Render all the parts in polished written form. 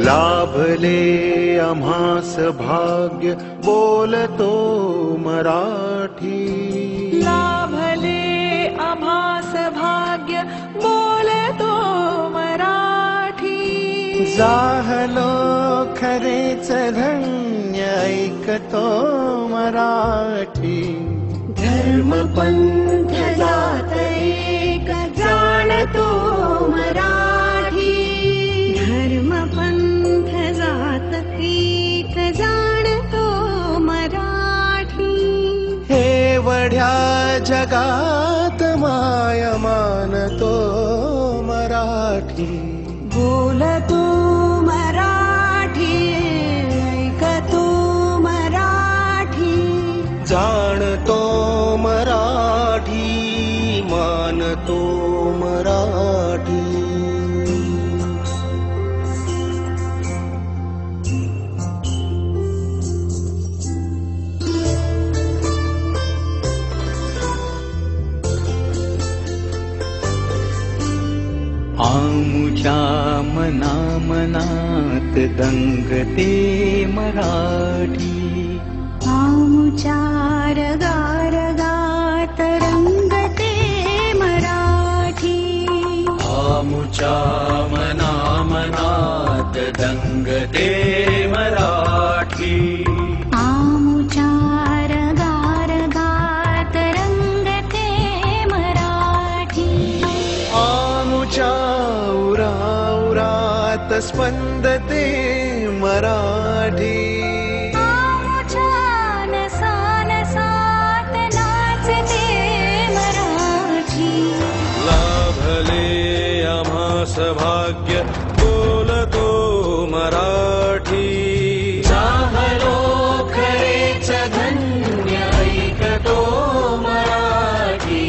लाभले आम्हास भाग्य बोलतो मराठी. लाभले आम्हास भाग्य बोलतो मराठी. जाहलो खरेच धन्य ऐकतो मराठी. धर्म पंथ जात एक जाणतो मराठी. धर्म पंथ जात एक जाणतो मराठी. एवढ्या जगात माय मानतो मराठी. बोलतो मराठी, ऐकतो मराठी. जाणतो मराठी, मानतो मराठी. आमुच्या मना मनात दंगते मराठी. आमुच्या रगा रगात रंगते मराठी. आमुच्या मना मनात दंगते मराठी. आमुच्या रगा रगात रंगते मराठी. आमुच्या उरात स्पंदते मराठी. आमुच्या नसानसात नाचते मराठी. लाभले आम्हास भाग्य बोलतो मराठी. जाहलो खरेच धन्य ऐकतो मराठी.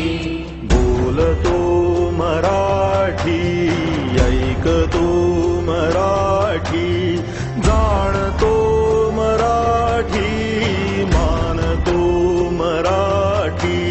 बोलतो मराठी, ऐकतो मराठी. जाणतो मराठी, मानतो मराठी.